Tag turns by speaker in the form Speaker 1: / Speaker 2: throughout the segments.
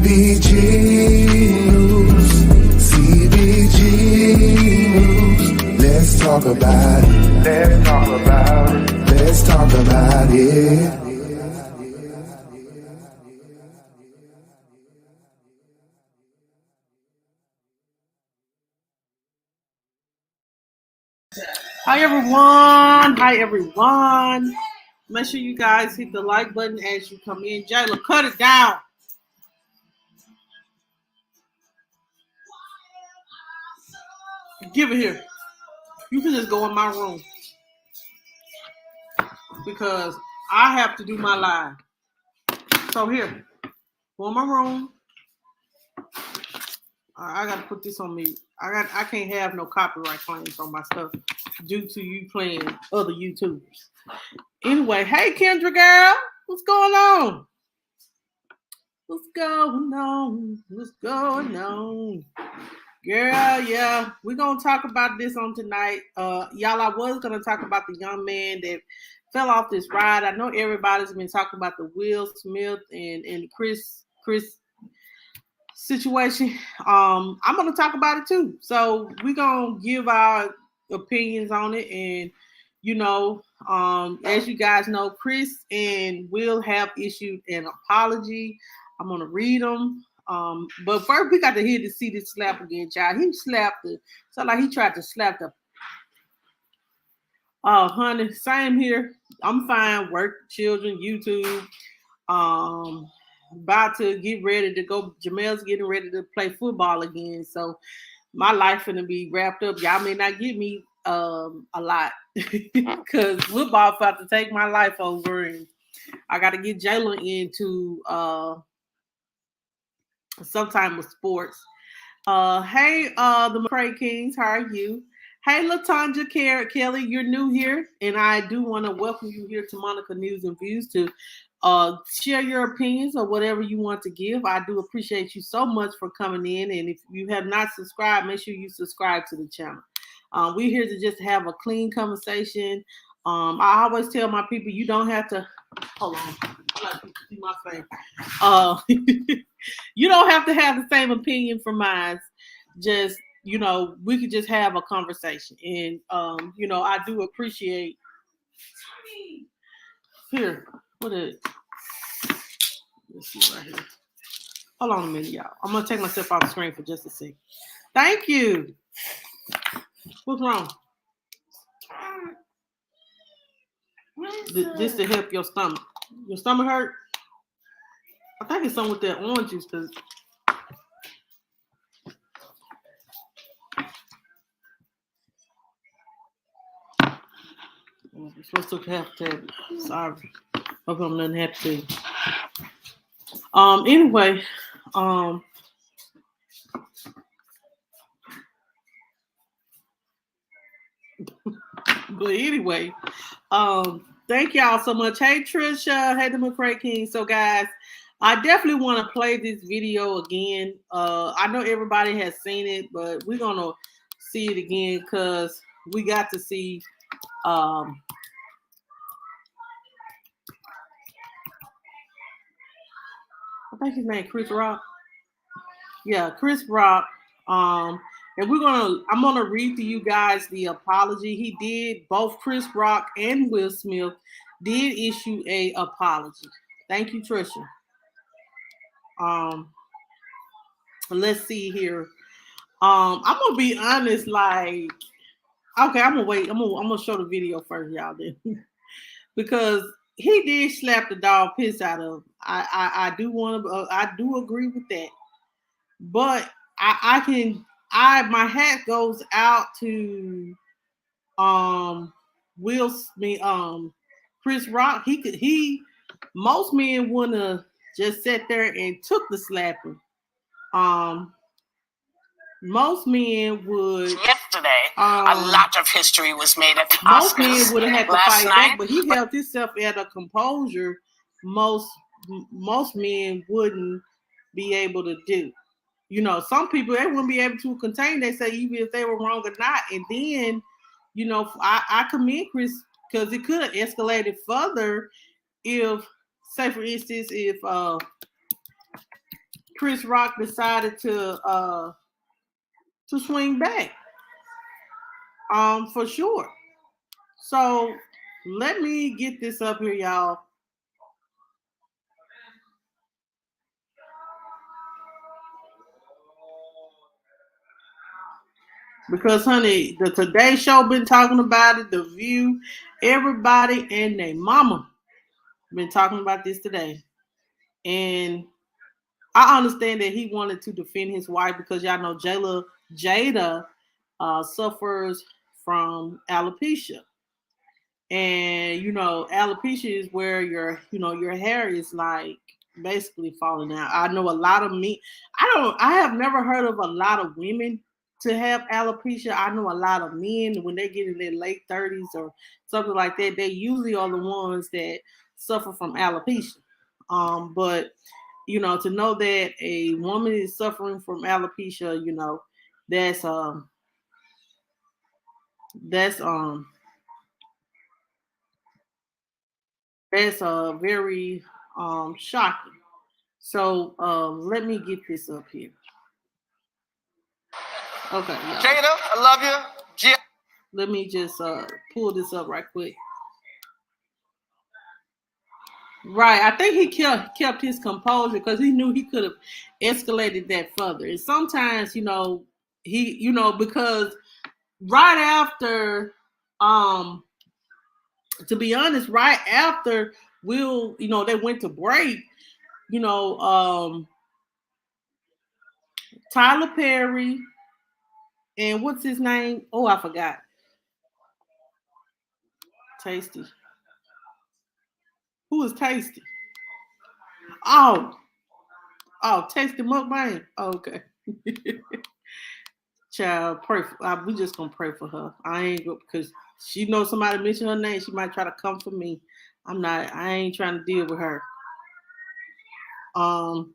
Speaker 1: CBG News, CBG News. Let's talk about it. Let's talk about it. Let's talk about it.
Speaker 2: Hi everyone. Hi everyone. Make sure you guys hit the like button as you come in. Jayla, cut it down. Give it here. You can just go in my room because I have to do my live. So here, go in my room. I got to put this on me. I can't have no copyright claims on my stuff due to you playing other YouTubers. Anyway, hey Kendra girl, what's going on? What's going on? What's going on? Girl, yeah, we're going to talk about this on tonight. Y'all, I was going to talk about the young man that fell off this ride. I know everybody's been talking about the Will Smith and Chris situation. I'm going to talk about it too. So we're going to give our opinions on it. And, you know, as you guys know, Chris and Will have issued an apology. I'm going to read them. But first, we got to hear to see this slap again, child. He slapped the, so like he tried to slap the. Honey, same here. I'm fine. Work, children, YouTube. About to get ready to go. Jamel's getting ready to play football again, so my life gonna be wrapped up. Y'all may not give me a lot because football about to take my life over, and I got to get Jalen into sometime with sports. Hey, the McCray Kings, how are you? Hey, Latanja Kelly, you're new here, and I do want to welcome you here to Monica News and Views to share your opinions or whatever you want to give. I do appreciate you so much for coming in, and if you have not subscribed, make sure you subscribe to the channel. We're here to just have a clean conversation. I always tell my people, you don't have to. Hold on, I like to see my face. You don't have to have the same opinion from mine. Just, you know, we could just have a conversation. And, you know, I do appreciate. Here, what is it? Let's see right here. Hold on a minute, y'all. I'm going to take myself off the screen for just a second. Thank you. What's wrong? This to help your stomach. Your stomach hurt? I think it's something with that orange juice because I'm supposed to have to. Sorry. Hope I'm not happy to. Anyway, but anyway, thank y'all so much. Hey Trisha, hey the McCray King. So guys, I definitely want to play this video again. I know everybody has seen it, but we're gonna see it again because we got to see I think his name Chris Rock. Yeah, Chris Rock. And I'm gonna read to you guys the apology. He did, both Chris Rock and Will Smith did issue a apology. Thank you, Trisha. Let's see here. I'm gonna be honest, like, okay, I'm gonna wait. I'm gonna show the video first, y'all, then. Because he did slap the dog piss out of him. I do agree with that. But my hat goes out to Will Smith, Chris Rock. Most men wanna just sit there and took the slapping. Most men would.
Speaker 3: Yesterday, a lot of history was made at the Oscars.
Speaker 2: Most men would have had to fight back, but he held himself at a composure most men wouldn't be able to do. You know, some people, they wouldn't be able to contain themselves even if they were wrong or not. And then, you know, I commend Chris because it could have escalated further if, say for instance, if Chris Rock decided to swing back. For sure. So let me get this up here, y'all. Because, honey, the Today Show been talking about it, The View, everybody and their mama been talking about this today. And I understand that he wanted to defend his wife because y'all know Jada suffers from alopecia. And alopecia is where your hair is like basically falling out. I know a lot of I have never heard of a lot of women to have alopecia. I know a lot of men when they get in their late 30s or something like that, they usually are the ones that suffer from alopecia. But to know that a woman is suffering from alopecia, that's that's very shocking. So let me get this up here. Okay, y'all.
Speaker 4: Jada, I love you.
Speaker 2: Let me just pull this up right quick. Right, I think he kept his composure because he knew he could have escalated that further. And sometimes, because right after, to be honest, right after they went to break, Tyler Perry and what's his name? Oh, I forgot. Tasty. Who is Tasty? Oh, Tasty Mukbang. Oh, okay. Child, pray for. We just gonna pray for her. I ain't because she knows somebody mention her name. She might try to come for me. I ain't trying to deal with her. So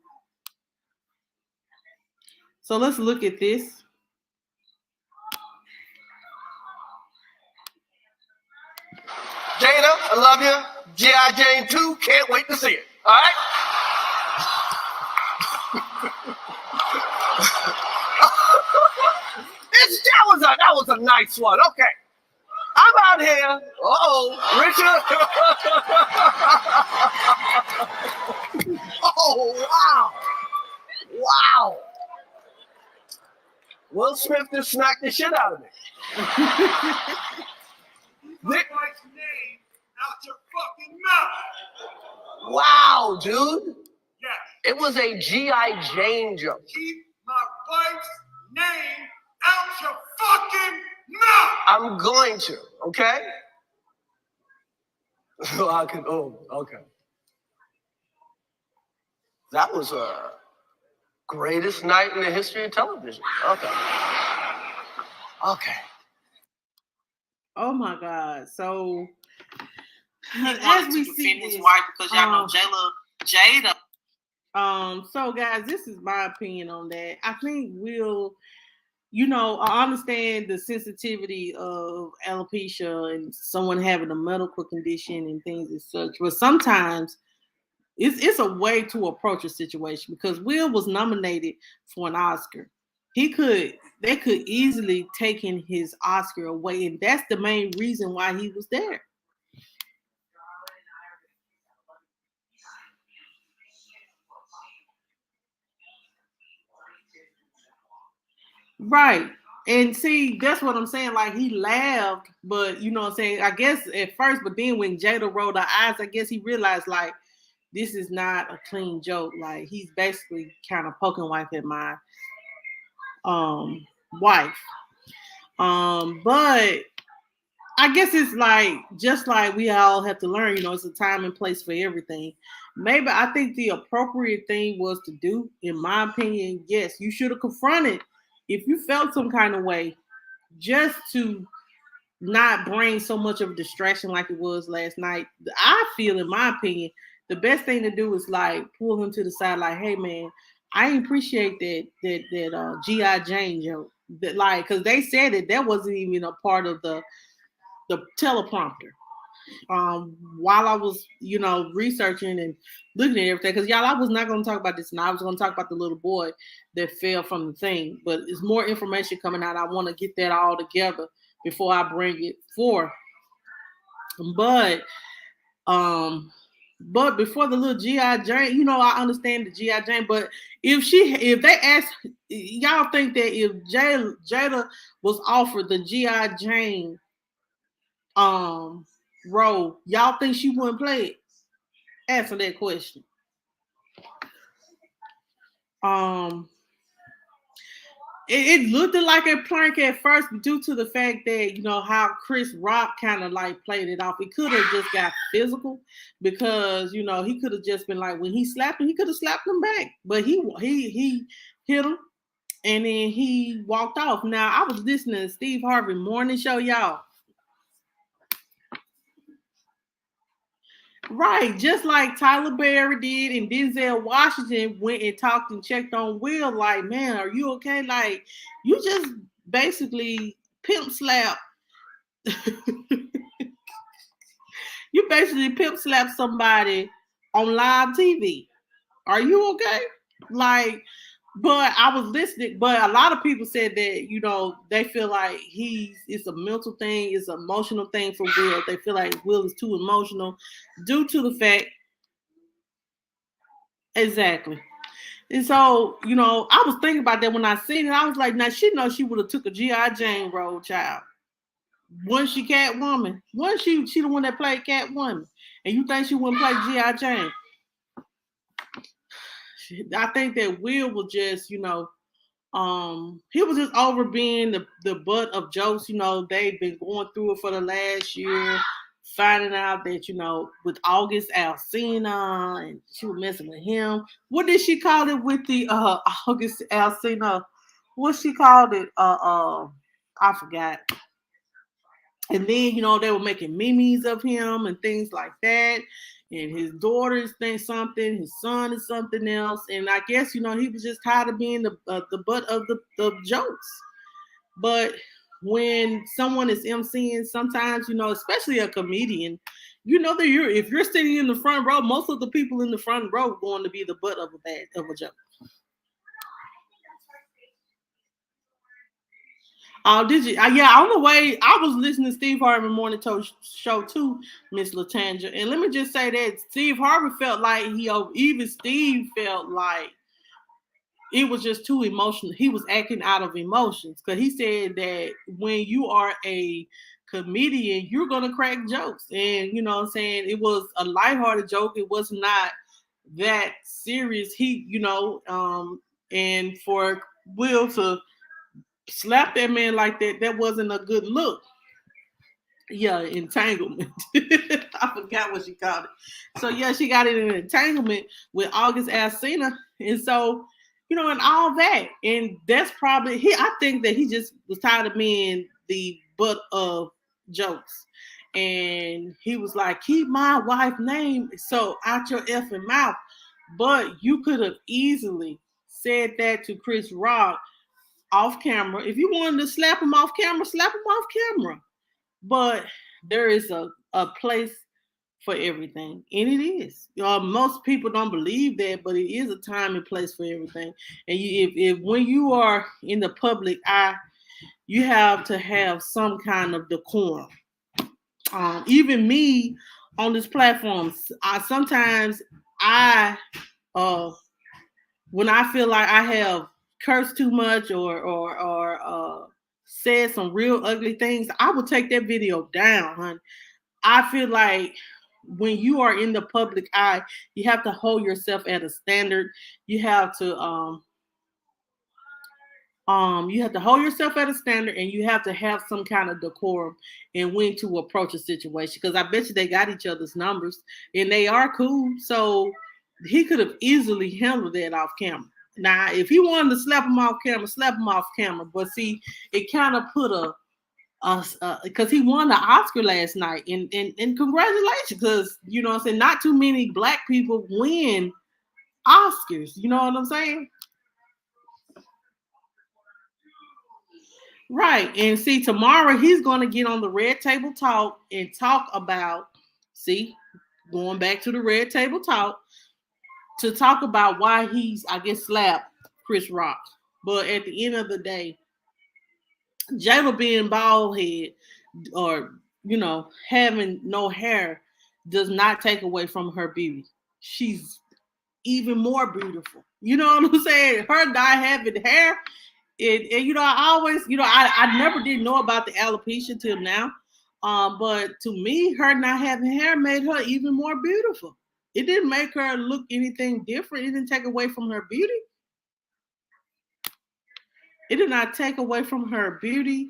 Speaker 2: let's look at this.
Speaker 4: Jada, I love you. G.I. Jane 2, can't wait to see it. All right? that was a nice one. Okay. I'm out here. Richard. Oh, wow. Wow. Will Smith just smacked the shit out of me.
Speaker 5: Nick wife's name out your fucking mouth.
Speaker 4: Wow, dude.
Speaker 5: Yeah.
Speaker 4: It was a G.I. Jane joke.
Speaker 5: Keep my wife's name out your fucking mouth.
Speaker 4: I'm going to, okay? Okay. That was a greatest night in the history of television. Okay.
Speaker 2: Oh my God. So
Speaker 3: as we see his wife because y'all know Jada.
Speaker 2: So guys, this is my opinion on that. I think I understand the sensitivity of alopecia and someone having a medical condition and things as such, but sometimes it's a way to approach a situation because Will was nominated for an Oscar. They could easily taken his Oscar away, and that's the main reason why he was there. Right. And see, that's what I'm saying. Like he laughed, but you know what I'm saying? I guess at first, but then when Jada rolled her eyes, I guess he realized like this is not a clean joke. Like he's basically kind of poking wife at my wife. But I guess it's like just like we all have to learn, it's a time and place for everything. Maybe I think the appropriate thing was to do, in my opinion, yes, you should have confronted if you felt some kind of way, just to not bring so much of a distraction like it was last night. I feel, in my opinion, the best thing to do is like pull him to the side, like, hey man, I appreciate that G.I. Jane joke. That, like, because they said that wasn't even a part of the teleprompter. while I was, researching and looking at everything. Because y'all, I was not going to talk about this, and I was going to talk about the little boy that fell from the thing. But it's more information coming out. I want to get that all together before I bring it forth. But before the little G.I. Jane, I understand the G.I. Jane, but if they ask, y'all think that if Jada was offered the G.I. Jane role, y'all think she wouldn't play it? Answer that question. It looked like a prank at first due to the fact that, how Chris Rock kind of like played it off. He could have just got physical because, he could have just been like, when he slapped him, he could have slapped him back. But he hit him and then he walked off. Now, I was listening to Steve Harvey morning show, y'all. Right, just like Tyler Perry did, and Denzel Washington went and talked and checked on Will, like, man, are you okay? Like, you just basically pimp slap. You basically pimp slap somebody on live TV. Are you okay? Like, but I was listening, but a lot of people said that, they feel like it's a mental thing, it's an emotional thing for Will. They feel like Will is too emotional due to the fact. Exactly. And so, I was thinking about that when I seen it. I was like, now she knows she would have took a G.I. Jane role, child. Wasn't she Catwoman? Wasn't she the one that played Catwoman? And you think she wouldn't play G.I. Jane? I think that Will was just, he was just over being the butt of jokes. They've been going through it for the last year, finding out that, with August Alsina, and she was messing with him. What did she call it with the August Alsina? What she called it? I forgot. And then, they were making memes of him and things like that. And his daughters think something, his son is something else. And I guess, he was just tired of being the butt of the jokes. But when someone is emceeing, sometimes, especially a comedian, that if you're sitting in the front row, most of the people in the front row are going to be the butt of a joke. Oh, did you? Yeah, on the way, I was listening to Steve Harvey morning show too, Miss Latanja. And let me just say that Steve Harvey felt like even Steve felt like it was just too emotional. He was acting out of emotions because he said that when you are a comedian, you're going to crack jokes. And, what I'm saying? It was a lighthearted joke. It was not that serious. And for Will to slap that man like that wasn't a good look. Yeah, entanglement. I forgot what she called it. So yeah, she got it in an entanglement with August Alsina. And so, and all that. And that's probably I think that he just was tired of being the butt of jokes. And he was like, keep my wife's name so out your effing mouth. But you could have easily said that to Chris Rock off camera. If you wanted to slap him off camera, slap him off camera. But there is a place for everything. And it is. Most people don't believe that, but it is a time and place for everything. And if when you are in the public eye, you have to have some kind of decorum. Even me on this platform, sometimes when I feel like I have cursed too much or said some real ugly things, I will take that video down, honey. I feel like when you are in the public eye, you have to hold yourself at a standard. You have to hold yourself at a standard, and you have to have some kind of decorum and when to approach a situation. Because I bet you they got each other's numbers and they are cool. So he could have easily handled that off camera. Now, if he wanted to slap him off camera, slap him off camera. But see, it kind of put because he won the Oscar last night, and congratulations, because what I'm saying, not too many black people win Oscars. You know what I'm saying? Right. And see, tomorrow he's going to get on the Red Table Talk and talk about See, going back to the red table talk to talk about why he's, I guess, slapped Chris Rock. But at the end of the day, Jada being bald head or, having no hair does not take away from her beauty. She's even more beautiful. You know what I'm saying? Her not having hair, and I always, I never did know about the alopecia till now. But to me, her not having hair made her even more beautiful. It didn't make her look anything different. It didn't take away from her beauty. It did not take away from her beauty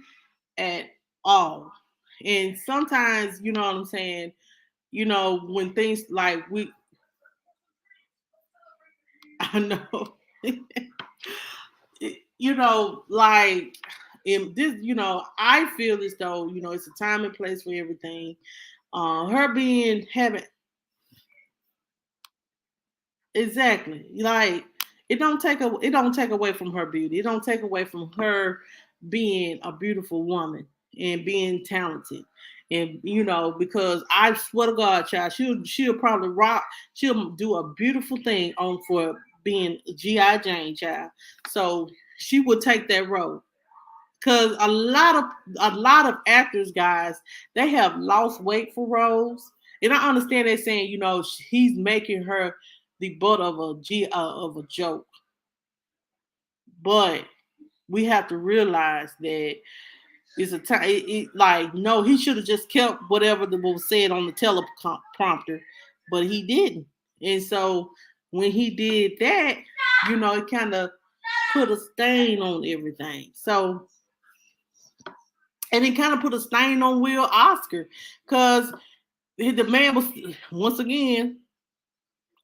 Speaker 2: at all. And sometimes, you know what I'm saying, when things like I know, like in this, I feel as though, it's a time and place for everything. Her having exactly like it don't take away from her beauty. It don't take away from her being a beautiful woman and being talented. And because I swear to God, child, she'll probably rock. She'll do a beautiful thing on for being G.I. Jane, child. So she would take that role. Because a lot of actors, guys, they have lost weight for roles, and I understand they're saying, he's making her the butt of a joke, but we have to realize that it's a time. Like, no, he should have just kept whatever that was said on the teleprompter, but he didn't, and so when he did that, it kind of put a stain on everything. So. And it kind of put a stain on Will Oscar because the man was once again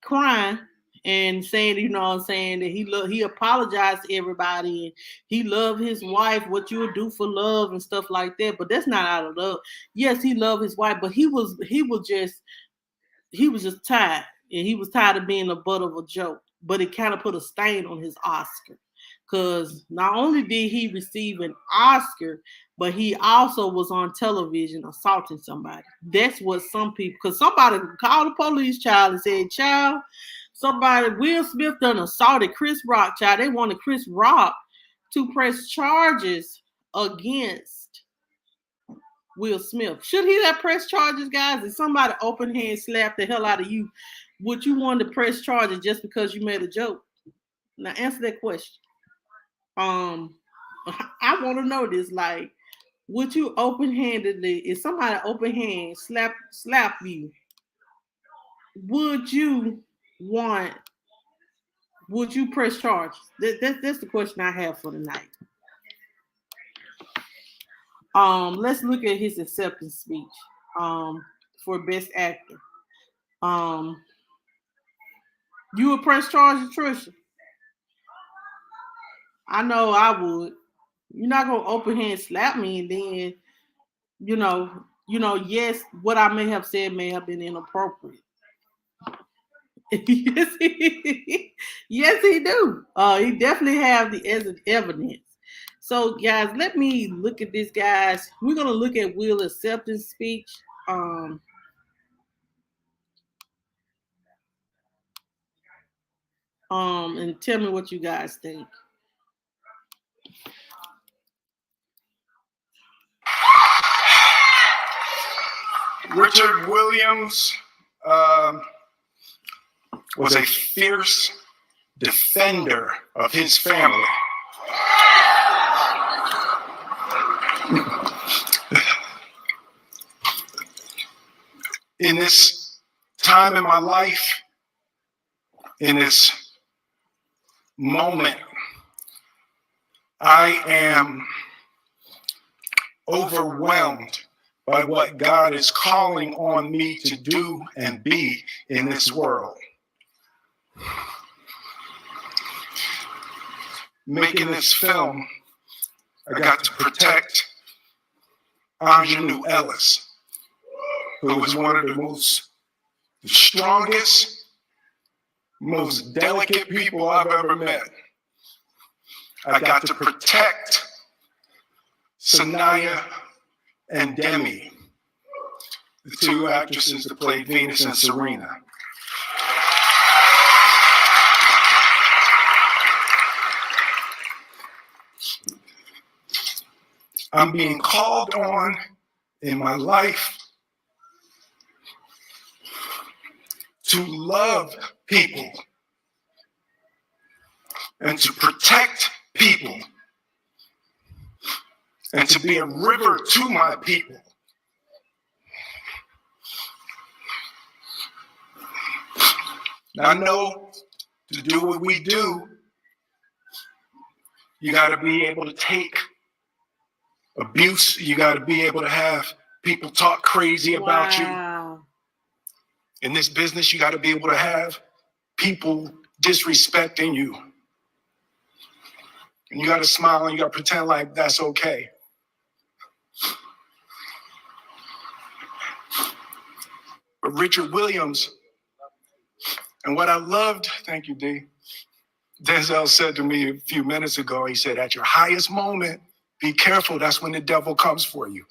Speaker 2: crying and saying, that he apologized to everybody and he loved his wife, what you would do for love and stuff like that. But that's not out of love. Yes, he loved his wife, but he was just tired, and he was tired of being the butt of a joke. But it kind of put a stain on his Oscar. Because not only did he receive an Oscar, but he also was on television assaulting somebody. That's what some people, because somebody called the police, child, and said, child, Will Smith done assaulted Chris Rock, child. They wanted Chris Rock to press charges against Will Smith. Should he have pressed charges, guys? If somebody open hand slapped the hell out of you, would you want to press charges just because you made a joke? Now answer that question. I want to know this. Like, would you open-handedly, if somebody open-hand slap you, would you press charges? That's the question I have for tonight. Let's look at his acceptance speech for Best Actor. You would press charges, Trisha? I know I would. You're not gonna open hand slap me and then, yes, what I may have said may have been inappropriate. Yes, he do. He definitely have the evidence. So, guys, let me look at this, guys. We're gonna look at Will's acceptance speech. And tell me what you guys think.
Speaker 5: Richard Williams was a fierce defender of his family. In this time in my life, in this moment, I am overwhelmed by what God is calling on me to do and be in this world. Making this film, I got to protect Angelou Ellis, who was one of the strongest, most delicate people I've ever met. I got to protect Sanaya and Demi, the two actresses that played Venus and Serena. I'm being called on in my life to love people and to protect people and to be a river to my people. I know to do what we do, you got to be able to take abuse. You got to be able to have people talk crazy about you. In this business, you got to be able to have people disrespecting you. And you got to smile and you got to pretend like that's okay. But Richard Williams, and what I loved, thank you, D. Denzel said to me a few minutes ago, he said, at your highest moment, be careful, that's when the devil comes for you.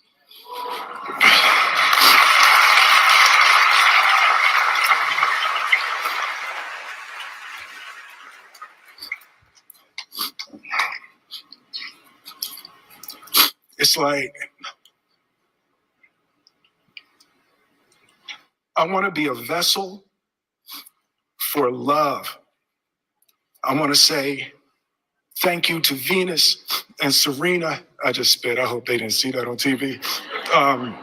Speaker 5: It's like, I want to be a vessel for love. I want to say thank you to Venus and Serena. I just spit. I hope they didn't see that on TV. I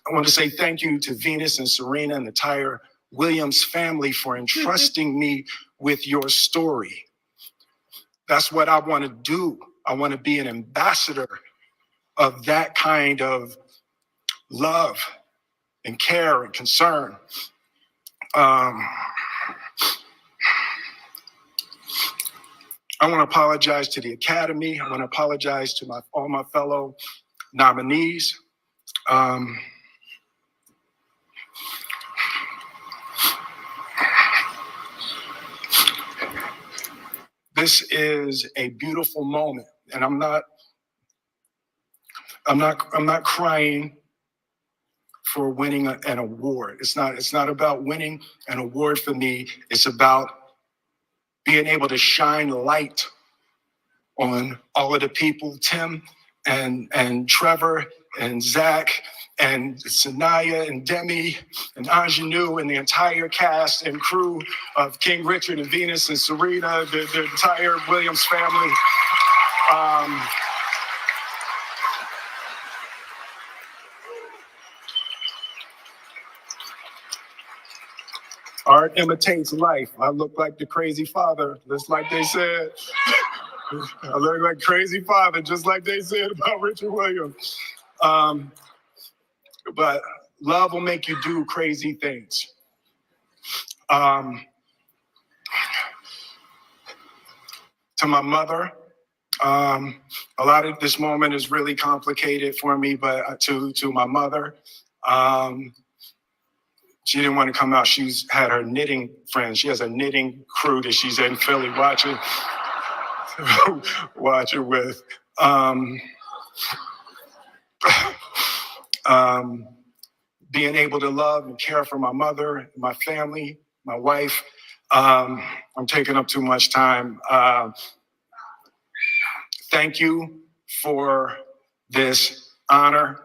Speaker 5: want to say thank you to Venus and Serena and the entire Williams family for entrusting me with your story. That's what I want to do. I want to be an ambassador of that kind of love and care and concern. I want to apologize to the Academy. I want to apologize to all my fellow nominees. This is a beautiful moment, and I'm not crying for winning an award. It's not about winning an award for me. It's about being able to shine light on all of the people, Tim and Trevor and Zach and Sanaya and Demi and Ingenue and the entire cast and crew of King Richard and Venus and Serena, the entire Williams family. Art imitates life. I look like the crazy father, just like they said. I look like crazy father, just like they said about Richard Williams. But love will make you do crazy things. To my mother, a lot of this moment is really complicated for me, but to my mother, she didn't want to come out. She's had her knitting friends. She has a knitting crew that she's in Philly watching with. Being able to love and care for my mother, my family, my wife. I'm taking up too much time. Thank you for this honor.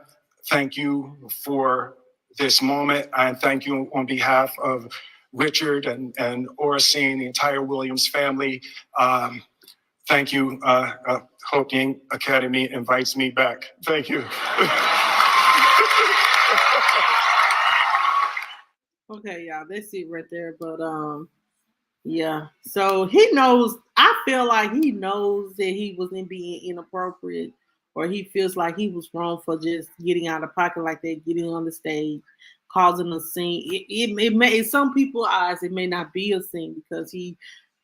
Speaker 5: Thank you for this moment. And thank you on behalf of Richard and Oracene, the entire Williams family. Thank you. Hope the Academy invites me back. Thank you.
Speaker 2: Okay, y'all, that's it right there. But yeah. So he knows. I feel like he knows that he wasn't being inappropriate, or he feels like he was wrong for just getting out of pocket like that, getting on the stage, causing a scene. It may, in some people's eyes, it may not be a scene because he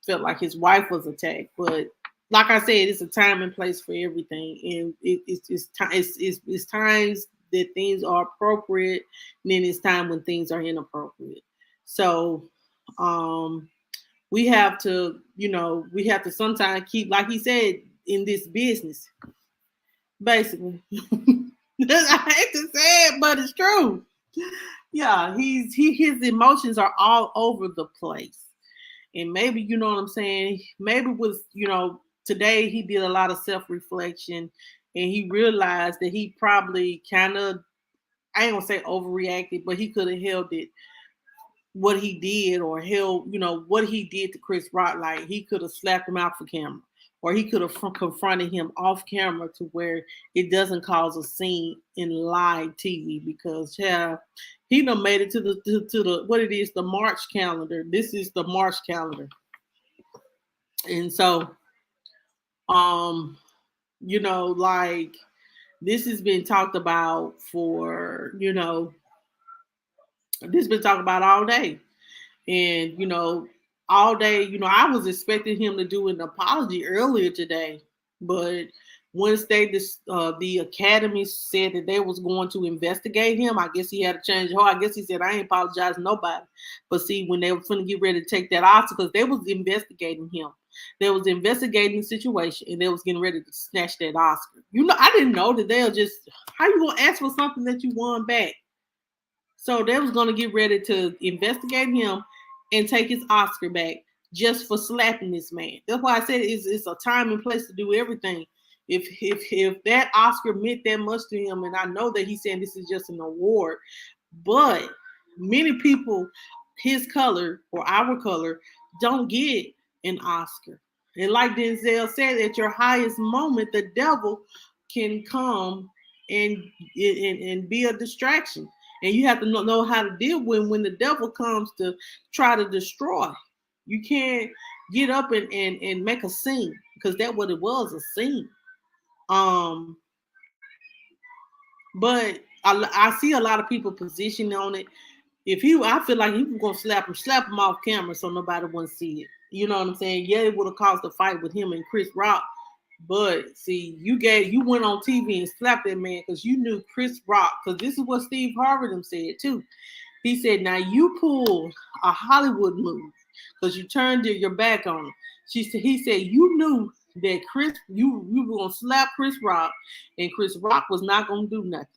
Speaker 2: felt like his wife was attacked. But like I said, it's a time and place for everything, and it's times that things are appropriate, and then it's time when things are inappropriate. So we have to, sometimes keep, like he said, in this business, basically. I hate to say it, but it's true. Yeah, his emotions are all over the place. And maybe, you know what I'm saying, maybe was, today he did a lot of self-reflection and he realized that he probably kind of, I ain't gonna say overreacted, but he could have held it, what he did, or held, what he did to Chris Rock. Like he could have slapped him out for camera, or he could have confronted him off camera to where it doesn't cause a scene in live TV. Because he done made it to the what it is, the March calendar. This is the March calendar, and so like this has been talked about for this has been talked about all day. And, all day, I was expecting him to do an apology earlier today. But once the academy said that they was going to investigate him, I guess he had to change heart. I guess he said, I ain't apologizing to nobody. But see, when they were going to get ready to take that Oscar, because they was investigating him. They was investigating the situation, and they was getting ready to snatch that Oscar. I didn't know that they'll just, how you going to ask for something that you won back? So they was going to get ready to investigate him and take his Oscar back just for slapping this man. That's why I said it's a time and place to do everything. If that Oscar meant that much to him, and I know that he's saying this is just an award, but many people his color or our color don't get an Oscar. And like Denzel said, at your highest moment, the devil can come and be a distraction. And you have to know how to deal with when the devil comes to try to destroy. You can't get up and make a scene, because that's what it was, a scene. But I see a lot of people positioning on it. I feel like he was gonna slap him off camera so nobody wouldn't see it. You know what I'm saying? Yeah, it would have caused a fight with him and Chris Rock. But see, you went on TV and slapped that man because you knew Chris Rock. Because this is what Steve Harvey said too. He said, "Now you pulled a Hollywood move because you turned your back on him." He said, "You knew that you were gonna slap Chris Rock, and Chris Rock was not gonna do nothing."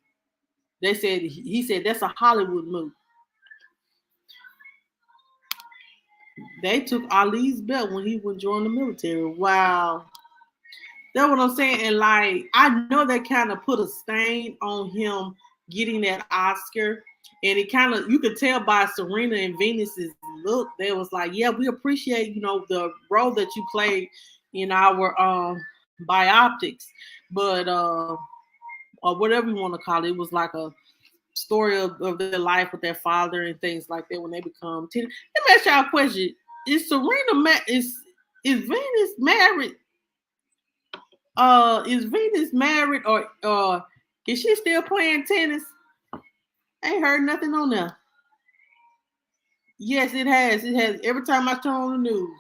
Speaker 2: He said that's a Hollywood move. They took Ali's belt when he would join the military. Wow. That's what I'm saying. And like, I know that kind of put a stain on him getting that Oscar. And it kind of, you could tell by Serena and Venus's look, they was like, yeah, we appreciate, the role that you played in our biopics. But, or whatever you want to call it, it was like a story of their life with their father and things like that when they become 10. Let me ask y'all a question. Is Venus married? Is Venus married or is she still playing tennis? I ain't heard nothing on there. Yes, it has. It has. Every time I turn on the news.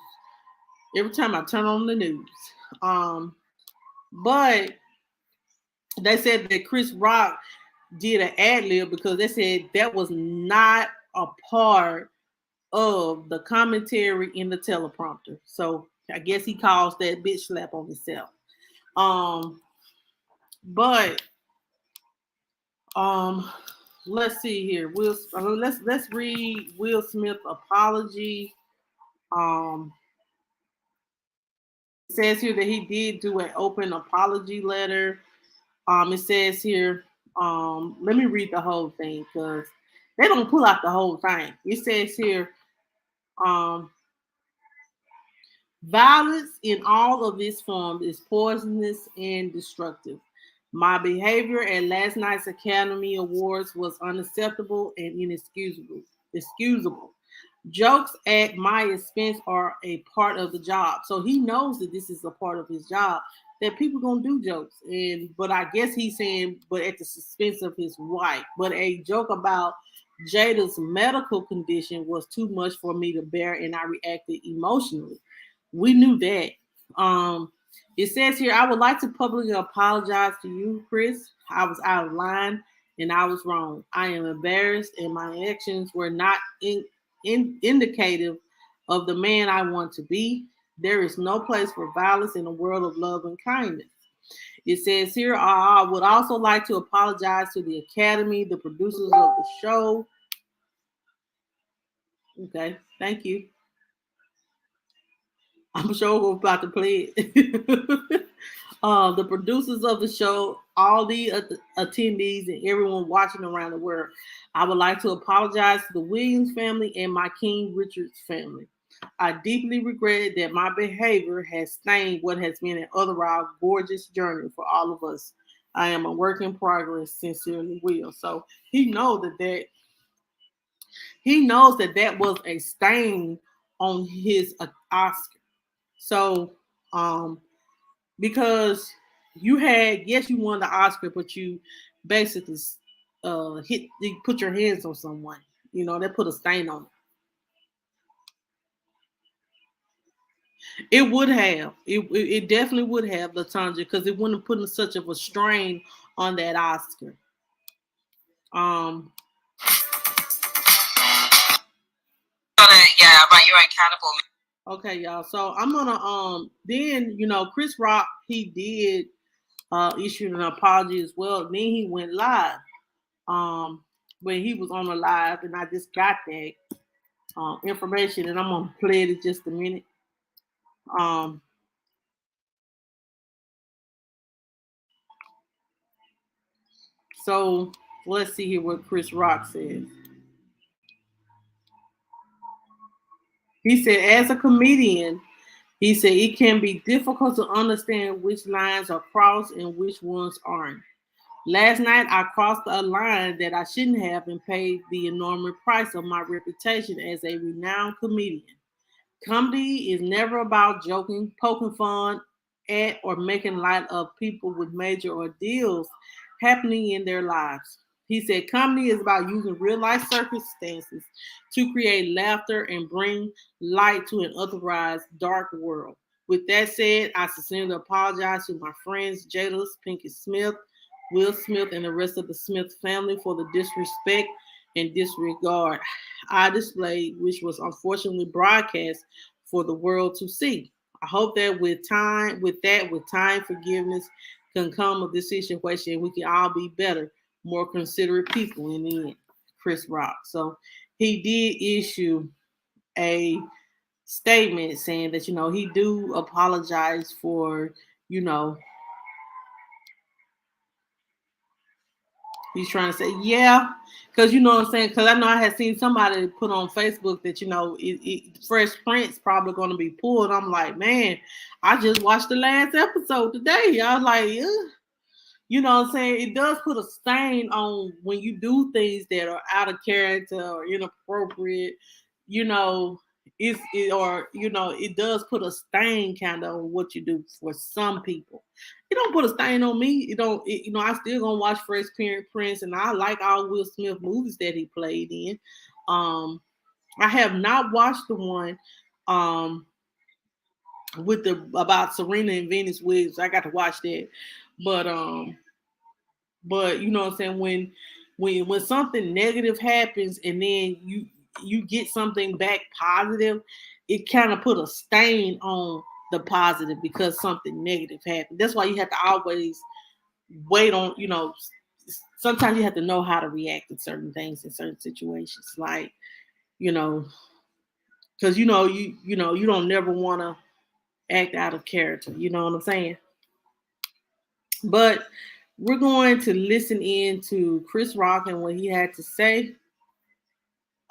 Speaker 2: But they said that Chris Rock did an ad-lib because they said that was not a part of the commentary in the teleprompter. So I guess he calls that bitch slap on himself. But let's see here. Let's read Will Smith apology. It says here that he did do an open apology letter. It says here, let me read the whole thing because they don't pull out the whole thing. It says here, violence in all of its forms is poisonous and destructive. My behavior at last night's Academy Awards was unacceptable and inexcusable. Jokes at my expense are a part of the job. So he knows that this is a part of his job, that people gonna do jokes. But I guess he's saying, but at the expense of his wife. But a joke about Jada's medical condition was too much for me to bear, and I reacted emotionally. We knew that. It says here, I would like to publicly apologize to you, Chris. I was out of line and I was wrong. I am embarrassed and my actions were not indicative of the man I want to be. There is no place for violence in a world of love and kindness. It says here, I would also like to apologize to the Academy, the producers of the show. Okay, thank you. I'm sure we're about to play it. The producers of the show, all the attendees, and everyone watching around the world. I would like to apologize to the Williams family and my King Richards family. I deeply regret that my behavior has stained what has been an otherwise gorgeous journey for all of us. I am a work in progress. Sincerely, Will. So he knows that was a stain on his Oscar. So, because you won the Oscar, but you basically you put your hands on someone. That put a stain on it. It would have. It definitely would have, LaTondra, because it wouldn't have put such of a strain on that Oscar.
Speaker 3: Yeah, write your own cannibal.
Speaker 2: Okay, y'all. So I'm gonna then Chris Rock, he did issued an apology as well. Then he went live. When he was on the live, and I just got that information, and I'm gonna play it in just a minute. So let's see here what Chris Rock says. He said, as a comedian, he said it can be difficult to understand which lines are crossed and which ones aren't. Last night, I crossed a line that I shouldn't have and paid the enormous price of my reputation as a renowned comedian. Comedy is never about joking, poking fun at, or making light of people with major ordeals happening in their lives. He said comedy is about using real life circumstances to create laughter and bring light to an otherwise dark world. With that said, I sincerely apologize to my friends Jada Pinkett Smith, Will Smith, and the rest of the Smith family for the disrespect and disregard I displayed, which was unfortunately broadcast for the world to see. I hope that with time, forgiveness can come of this situation, and we can all be better, more considerate people in the end. Chris Rock. So he did issue a statement saying that he do apologize for he's trying to say, yeah, because you know what I'm saying? Because I know I had seen somebody put on Facebook that, Fresh Prince probably going to be pulled. I'm like, man, I just watched the last episode today. I was like, yeah. You know what I'm saying? It does put a stain on when you do things that are out of character or inappropriate, it does put a stain kind of on what you do for some people. It don't put a stain on me. I still gonna watch Fresh Prince, and I like all Will Smith movies that he played in. I have not watched the one about Serena and Venus Williams. I got to watch that. But you know what I'm saying, when something negative happens and then you get something back positive, it kind of put a stain on the positive because something negative happened. That's why you have to always wait on, sometimes you have to know how to react to certain things in certain situations. Like, because you don't never want to act out of character. You know what I'm saying? But we're going to listen in to Chris Rock and what he had to say.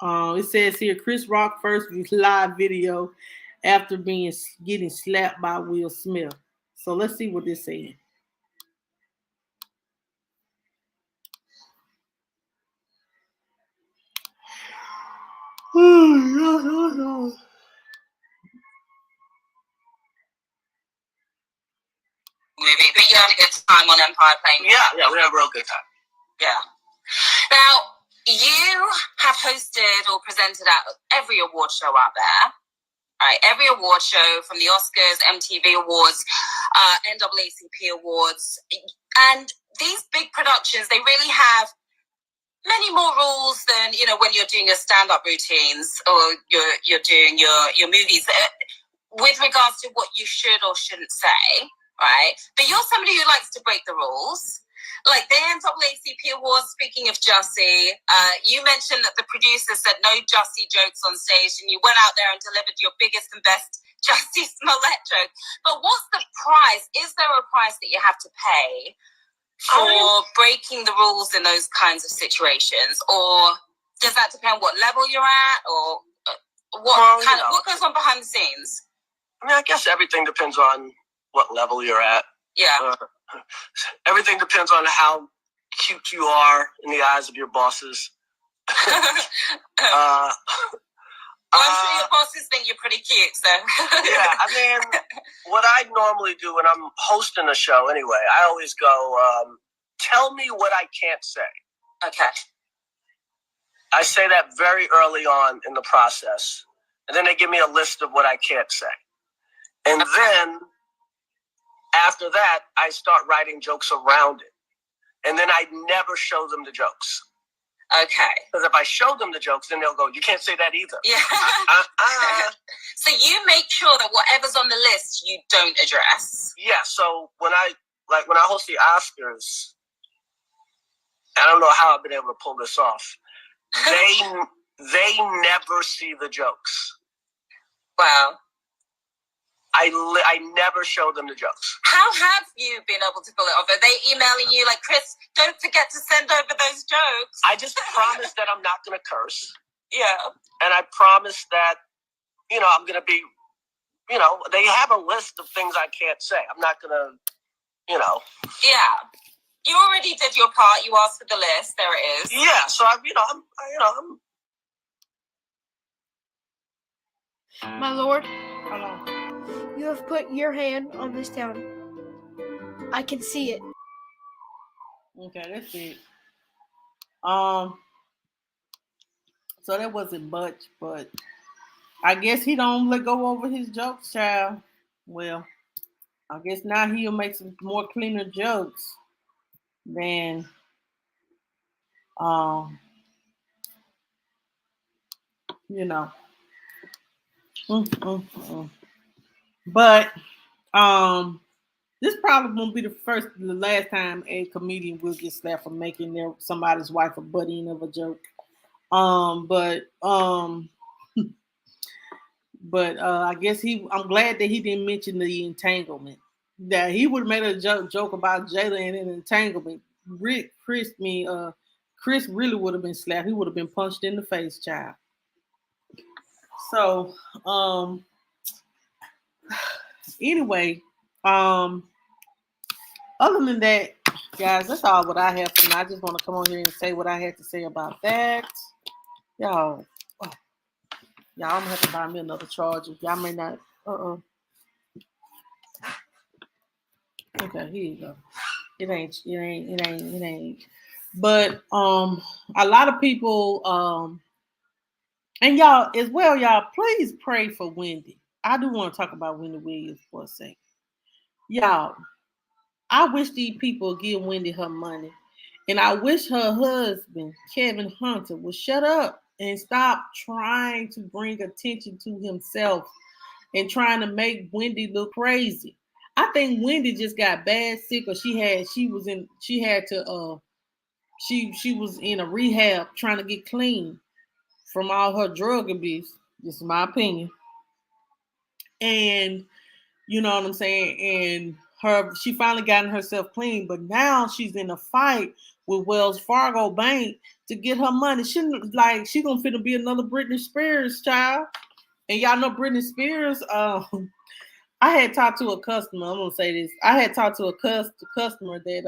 Speaker 2: It says here, Chris Rock first live video after getting slapped by Will Smith. So let's see what this is saying.
Speaker 3: Movie, but you had a good time on Empire Plane.
Speaker 4: Yeah, we had a real good time.
Speaker 3: Yeah. Now, you have hosted or presented at every award show out there. Right, every award show from the Oscars, MTV Awards, NAACP Awards, and these big productions, they really have many more rules than when you're doing your stand-up routines or you're doing your movies. With regards to what you should or shouldn't say, right? But you're somebody who likes to break the rules. Like the NAACP Awards, speaking of Jussie, you mentioned that the producer said no Jussie jokes on stage, and you went out there and delivered your biggest and best Jussie Smollett joke. But what's the price? Is there a price that you have to pay for breaking the rules in those kinds of situations? Or does that depend what level you're at, or what goes on behind the scenes?
Speaker 4: I mean, I guess everything depends on what level you're at.
Speaker 3: Yeah.
Speaker 4: Everything depends on how cute you are in the eyes of your bosses.
Speaker 3: I'm sure your bosses think you're pretty cute, so.
Speaker 4: Yeah, I mean, what I normally do when I'm hosting a show anyway, I always go, tell me what I can't say.
Speaker 3: Okay.
Speaker 4: I say that very early on in the process. And then they give me a list of what I can't say. And then after that, I start writing jokes around it. And then I never show them the jokes.
Speaker 3: Okay.
Speaker 4: Because if I show them the jokes, then they'll go, you can't say that either.
Speaker 3: Yeah. So you make sure that whatever's on the list, you don't address.
Speaker 4: Yeah. So when I host the Oscars, I don't know how I've been able to pull this off. They never see the jokes.
Speaker 3: Wow.
Speaker 4: I never show them the jokes.
Speaker 3: How have you been able to pull it off? Are they emailing you like, Chris, don't forget to send over those jokes?
Speaker 4: I just promise that I'm not going to curse.
Speaker 3: Yeah.
Speaker 4: And I promise that, I'm going to be, they have a list of things I can't say. I'm not going to,
Speaker 3: Yeah. You already did your part. You asked for the list. There it is.
Speaker 4: Yeah. So, I'm
Speaker 6: My lord,
Speaker 2: Hello.
Speaker 6: you have put your hand on this town. I can see it.
Speaker 2: Okay, that's it. So that wasn't much, but I guess he don't let go over his jokes, child. Well, I guess now he'll make some more cleaner jokes than you know. But this probably won't be the last time a comedian will get slapped for making somebody's wife a butt end of a joke. But I guess I'm glad that he didn't mention the entanglement. That he would have made a joke about Jada and an entanglement. Chris really would have been slapped. He would have been punched in the face, child. So, anyway, other than that, guys, that's all what I have for now. I just want to come on here and say what I had to say about that. Y'all, I'm gonna have to buy me another charger. Y'all may not. Okay, here you go. It ain't. But a lot of people and y'all as well, y'all, please pray for Wendy. I do want to talk about Wendy Williams for a second. Y'all, I wish these people give Wendy her money. And I wish her husband, Kevin Hunter, would shut up and stop trying to bring attention to himself and trying to make Wendy look crazy. I think Wendy just got bad sick, or she was in a rehab trying to get clean from all her drug abuse. This is my opinion. And you know what I'm saying? And she finally gotten herself clean, but now she's in a fight with Wells Fargo Bank to get her money. She gonna fit to be another Britney Spears child. And y'all know Britney Spears. I had talked to a customer. I'm gonna say this. I had talked to a customer that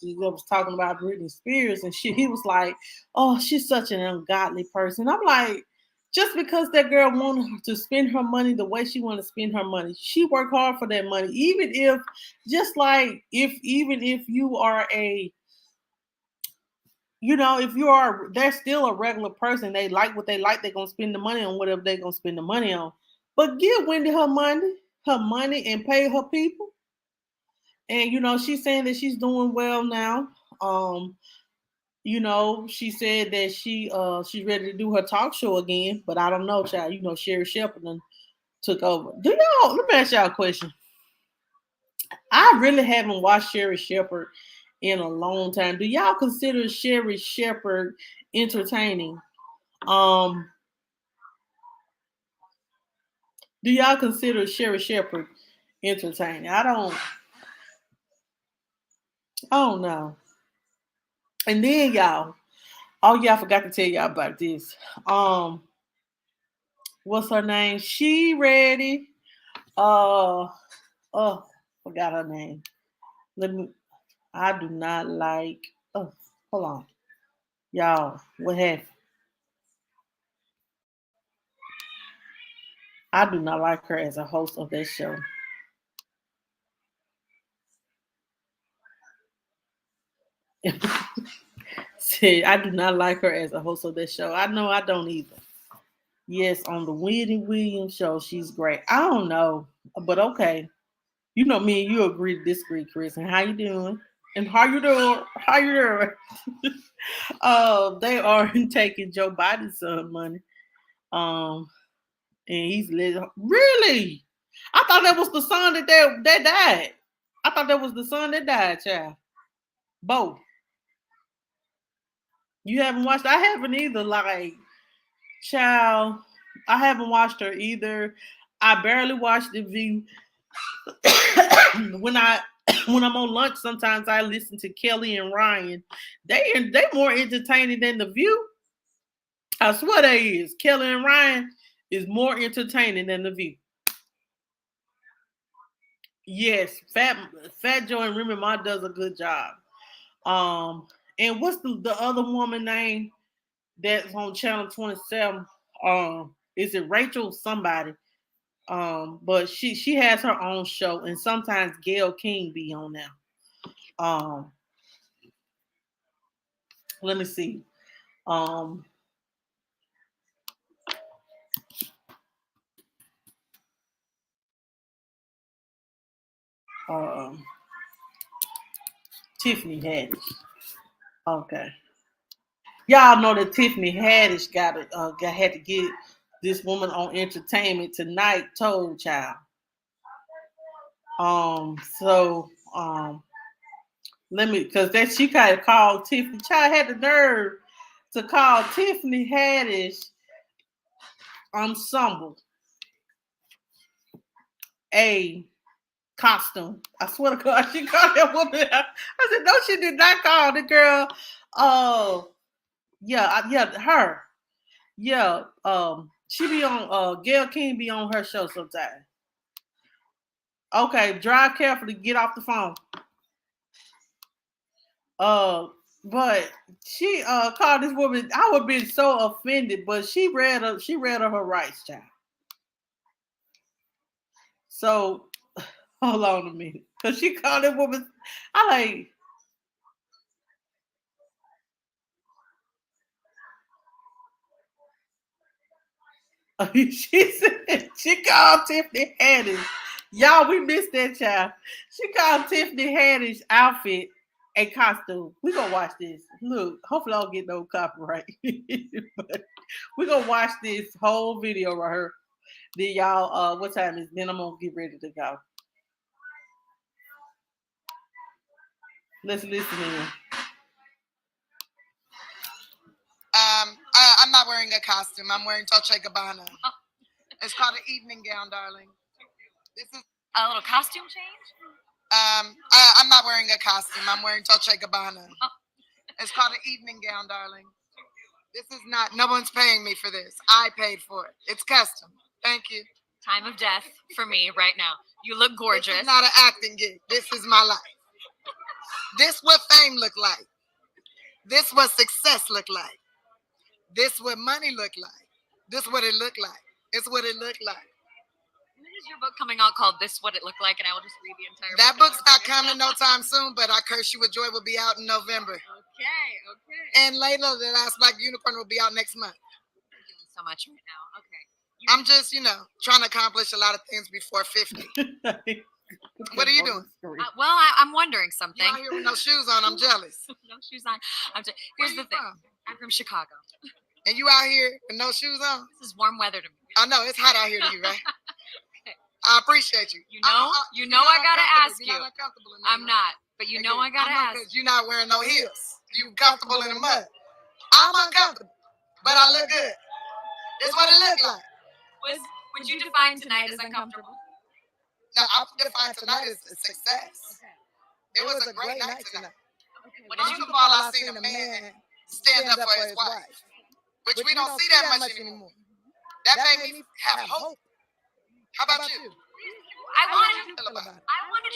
Speaker 2: was talking about Britney Spears, and he was like, "Oh, she's such an ungodly person." I'm like, just because that girl wanted to spend her money the way she want to spend her money, she worked hard for that money. Even if you are they're still a regular person. They like what they like. They're gonna spend the money on whatever they're gonna spend the money on. But give Wendy her money and pay her people. And she's saying that she's doing well now. She said that she's ready to do her talk show again, but I don't know, child. Sherry Shepherd took over. Let me ask y'all a question. I really haven't watched Sherry Shepherd in a long time. Do y'all consider Sherry Shepherd entertaining? Um, do y'all consider Sherry Shepherd entertaining? I don't. Oh no. And then y'all, oh yeah, I forgot to tell y'all about this. What's her name? She ready. Oh, forgot her name. Let me. I do not like. Oh, hold on, y'all. What happened? I do not like her as a host of that show. Said I do not like her as a host of that show. I know I don't either. Yes, on the Whitney Williams show, she's great. I don't know, but okay. You know me and you agree to disagree, Chris. And how you doing? And how you doing? How you doing? They are taking Joe Biden's son money. And he's really. I thought that was the son that died. I thought that was the son that died, child. Both. You haven't watched? I haven't either. Like, child, I haven't watched her either. I barely watched The View. when I when I'm on lunch, sometimes I listen to Kelly and Ryan. They more entertaining than The View. I swear they is. Kelly and Ryan is more entertaining than The View. Yes, Fat Joe and Remy Ma does a good job. And what's the other woman name that's on Channel 27? Is it Rachel somebody? But she has her own show, and sometimes Gail King be on there. Let me see. Um, um, Tiffany Haddish. Okay, y'all know that Tiffany Haddish had to get this woman on Entertainment Tonight told child. So let me because that she kind of called Tiffany. Child had the nerve to call Tiffany Haddish ensemble a costume. I swear to God, she called that woman. I said, no, she did not call the girl. Yeah, her. Yeah, she be on. Gail King be on her show sometimes. Okay, drive carefully. Get off the phone. Uh, but she called this woman. I would be so offended, but she read her rights, child. So hold on a minute, cause she called that woman. I like. She said she called Tiffany Haddish. Y'all, we missed that child. She called Tiffany Haddish outfit a costume. We gonna watch this. Look, hopefully I don't get no copyright. But we gonna watch this whole video right here. Then y'all, what time is? Then I'm gonna get ready to go. Let's listen in.
Speaker 7: I'm not wearing a costume. I'm wearing Dolce & Gabbana. It's called an evening gown, darling. This is
Speaker 3: A little costume change?
Speaker 7: I'm not wearing a costume. I'm wearing Dolce & Gabbana. It's called an evening gown, darling. This is not. No one's paying me for this. I paid for it. It's custom. Thank you.
Speaker 3: Time of death for me right now. You look gorgeous.
Speaker 7: This is not an acting gig. This is my life. This what fame look like. This what success look like. This what money look like. This what it look like. It's what it look like.
Speaker 3: When is your book coming out called This What It Looked Like? And I will just read the entire
Speaker 7: That
Speaker 3: book.
Speaker 7: book's not coming no time soon, but I Curse You With Joy will be out in November.
Speaker 3: Okay.
Speaker 7: And Layla, The Last Black Unicorn will be out next month.
Speaker 3: You're doing so much right now. Okay.
Speaker 7: I'm just, trying to accomplish a lot of things before 50. What are you doing?
Speaker 3: Well, I'm wondering something.
Speaker 7: You out here with no shoes on, I'm jealous.
Speaker 3: No shoes on. Here's the thing.
Speaker 7: From?
Speaker 3: I'm from Chicago.
Speaker 7: And you out here with no shoes on?
Speaker 3: This is warm weather to me.
Speaker 7: I know, it's hot out here to you, right?
Speaker 3: Okay.
Speaker 7: I appreciate you.
Speaker 3: You know I gotta ask you. I'm not, but you know I gotta ask.
Speaker 7: Because you're not wearing no heels. You comfortable in the mud. I'm uncomfortable, but I look good. That's what it look like.
Speaker 3: Would you define tonight as uncomfortable?
Speaker 7: No, I define tonight as success. It was a great night tonight.
Speaker 3: What
Speaker 7: First of all, I seen a man stand up for his wife, which we don't see that much anymore. That made me have hope. How about you?
Speaker 3: I wanted
Speaker 7: Feel about it?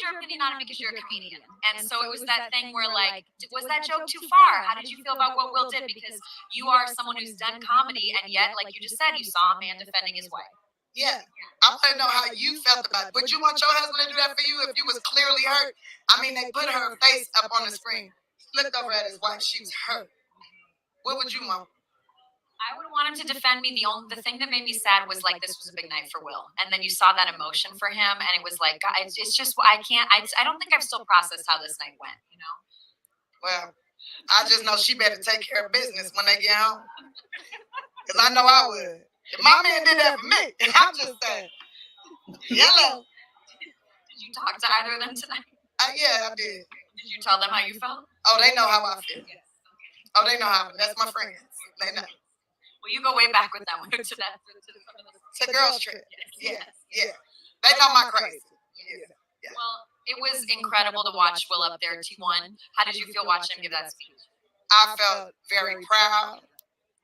Speaker 3: your opinion on it because you're a comedian, and so it was that thing where like, was that joke too far? How did you feel about what Will did? Because you are someone who's done comedy, and yet, like you just said, you saw a man defending his wife.
Speaker 7: Yeah. I want to know how you felt about it. Would you want your husband to do that for you if you was clearly hurt? I mean, they put her face up on the screen. He looked over at his wife. She was hurt. What would you want?
Speaker 3: I would want him to defend me. The thing that made me sad was like, this was a big night for Will, and then you saw that emotion for him, and it was like, God, it's just I don't think I've still processed how this night went. You know.
Speaker 7: Well, I just know she better take care of business when they get home. Because I know I would. If my man did that for me, I'm just saying. Hello.
Speaker 3: Did you talk to either of them tonight?
Speaker 7: Yeah, I did.
Speaker 3: Did you tell them how you felt?
Speaker 7: Oh, they know how I feel. Oh, they know how. That's my friends. They know.
Speaker 3: Well, you go way back with them. To that.
Speaker 7: It's a girls trip. Yeah. They know my crazy. Yeah.
Speaker 3: Well, it was incredible to watch Will up there, T1. How did you feel watching him give that speech?
Speaker 7: I felt very proud.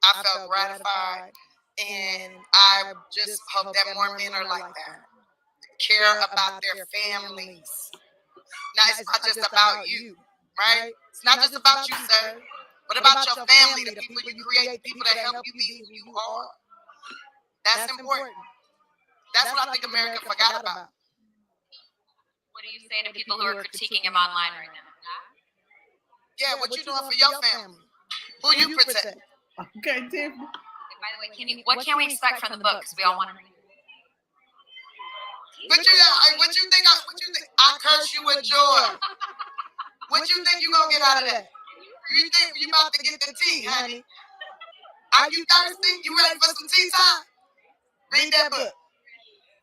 Speaker 7: I felt gratified. And I just hope that more men are like that. Care about their families. Now, it's not just about you, right? It's not just about you, sir. What about your family, the people you create, the people that help you be who you are? That's important. That's what I think America forgot about.
Speaker 3: What do you say to people who are critiquing him online right now?
Speaker 7: Yeah, what you doing for your family? Who you protect?
Speaker 2: Okay, Tiffany.
Speaker 3: By the way, what can we expect from the book? Because we all want to read it.
Speaker 7: What you think? I curse you with joy. What you think you gonna get out of that? You think you about to get the tea, honey? Are you thirsty? You ready for some tea time? Read that book.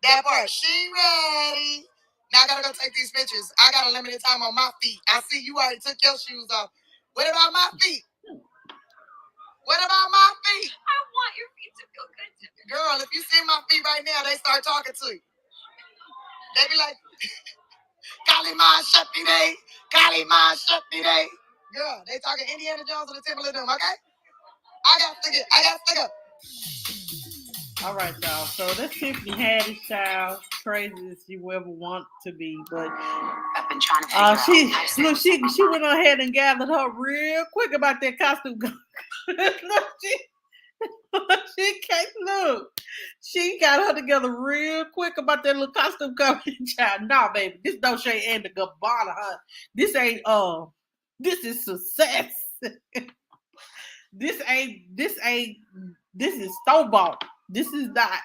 Speaker 7: That part. She ready. Now I gotta go take these pictures. I got a limited time on my feet. I see you already took your shoes off. What about my feet? What about my feet?
Speaker 3: I want your feet to feel good.
Speaker 7: Girl, if you see my feet right now, they start talking to you. They be like, Kaliman Shakti Day, Kaliman Shakti Day. Girl, they talking Indiana Jones and the Temple of Doom, okay? I got to go.
Speaker 2: All right, y'all. So that's Tiffany Haddish, child. Crazy as she will ever want to be, but
Speaker 3: I've been trying to figure out.
Speaker 2: She went ahead and gathered her real quick about that costume. She got her together real quick about that little costume company, child. Nah, baby, this Dolce and the Gabbana, huh? This ain't this is success. This is store-bought. This is not.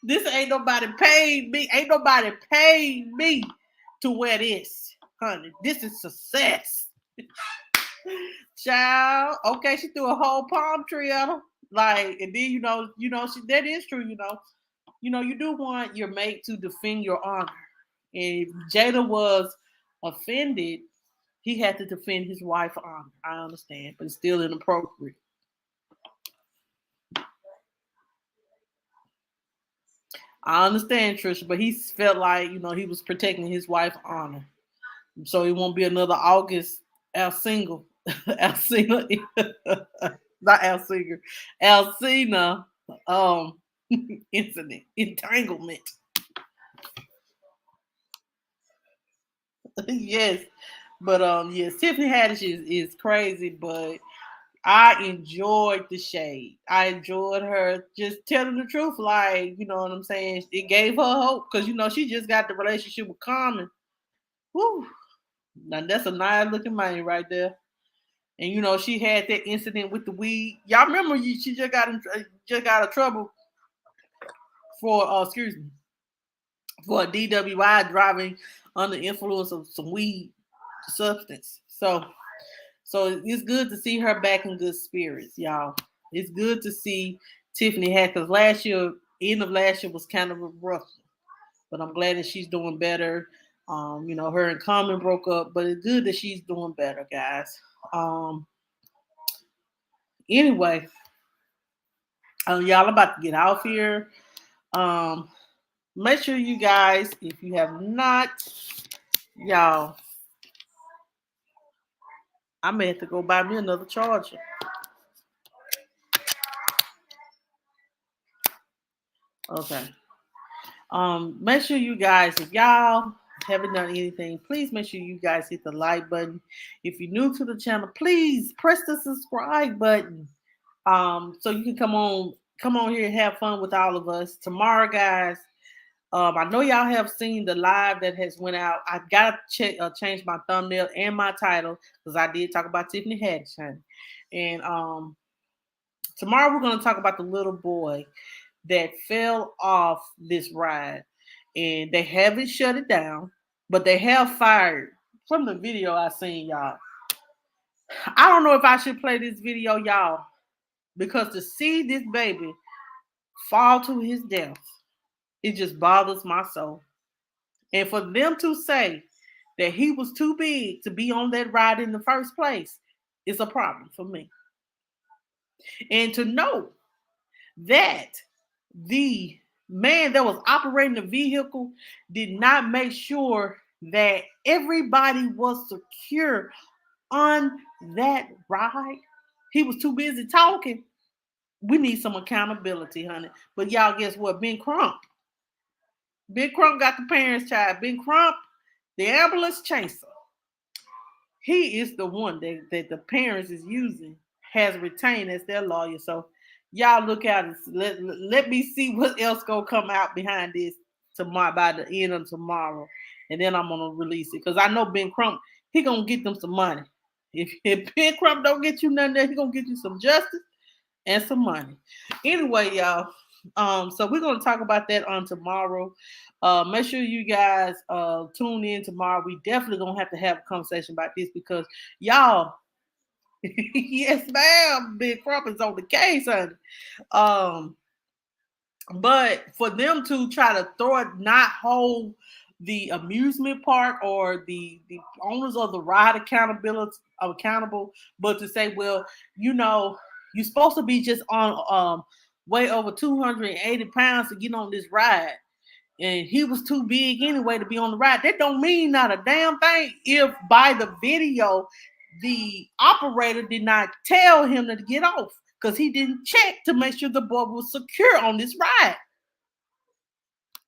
Speaker 2: This ain't nobody paid me. Ain't nobody paid me to wear this, honey. This is success. Child, okay, she threw a whole palm tree at her. Like, and then that is true, you do want your mate to defend your honor. And if Jada was offended, he had to defend his wife's honor. I understand, but it's still inappropriate. I understand, Trisha, but he felt like, he was protecting his wife's honor. So it won't be another August Alcina, not Alcina, Alcina incident, entanglement. Yes. But yes, Tiffany Haddish is crazy, but I enjoyed the shade. I enjoyed her just telling the truth. Like, you know what I'm saying? It gave her hope because, she just got the relationship with Common. Woo. Now, that's a nice looking man right there. And, she had that incident with the weed. Y'all remember she just got out of trouble for, for a DWI, driving under influence of some weed substance. So it's good to see her back in good spirits, y'all. It's good to see Tiffany Haddish, because last year end of last year was kind of a rough, but I'm glad that she's doing better. Her and Common broke up, but it's good that she's doing better, guys. Anyway, y'all about to get off here. Make sure you guys, if you have not, y'all, I may have to go buy me another charger. Okay. Make sure you guys, if y'all haven't done anything, please make sure you guys hit the like button. If you're new to the channel, please press the subscribe button. So you can come on here and have fun with all of us tomorrow, guys. I know y'all have seen the live that has went out. I gotta change my thumbnail and my title because I did talk about Tiffany Haddish, honey. And tomorrow we're gonna talk about the little boy that fell off this ride, and they haven't shut it down, but they have fired from the video I seen, y'all. I don't know if I should play this video, y'all, because to see this baby fall to his death, it just bothers my soul. And for them to say that he was too big to be on that ride in the first place is a problem for me. And to know that the man that was operating the vehicle did not make sure that everybody was secure on that ride. He was too busy talking. We need some accountability, honey. But y'all, guess what? Ben Crump got the parents' child. Ben Crump, the ambulance chaser. He is the one that the parents is using, has retained as their lawyer. So y'all look out and let me see what else gonna come out behind this tomorrow by the end of tomorrow, and then I'm gonna release it because I know Ben Crump, he gonna get them some money. If Ben Crump don't get you nothing, there he gonna get you some justice and some money. Anyway, y'all. So we're gonna talk about that on tomorrow. Make sure you guys tune in tomorrow. We definitely gonna have to have a conversation about this because y'all. Yes, ma'am. Big Crump is on the case, honey. But for them to try to not hold the amusement park or the owners of the ride accountable, but to say, well, you're supposed to be just on weigh over 280 pounds to get on this ride. And he was too big anyway to be on the ride. That don't mean not a damn thing if by the video the operator did not tell him to get off because he didn't check to make sure the boy was secure on this ride.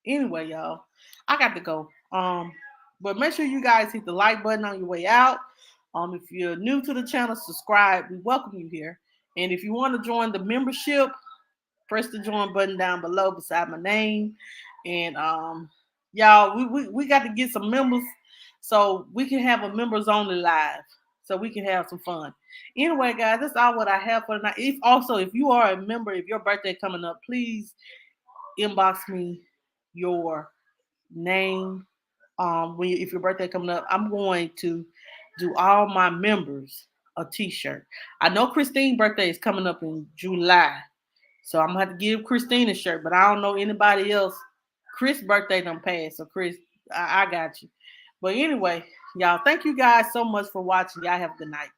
Speaker 2: Anyway, y'all, I got to go. But make sure you guys hit the like button on your way out. If you're new to the channel, subscribe. We welcome you here. And if you want to join the membership, press the join button down below beside my name. And y'all, we got to get some members so we can have a members only live. So we can have some fun. Anyway, guys, that's all what I have for tonight. If you are a member, if your birthday coming up, please inbox me your name. If your birthday coming up, I'm going to do all my members a t-shirt. I know Christine's birthday is coming up in July. So I'm gonna have to give Christine a shirt, but I don't know anybody else. Chris' birthday done passed. So Chris, I got you. But anyway, y'all, thank you guys so much for watching. Y'all have a good night.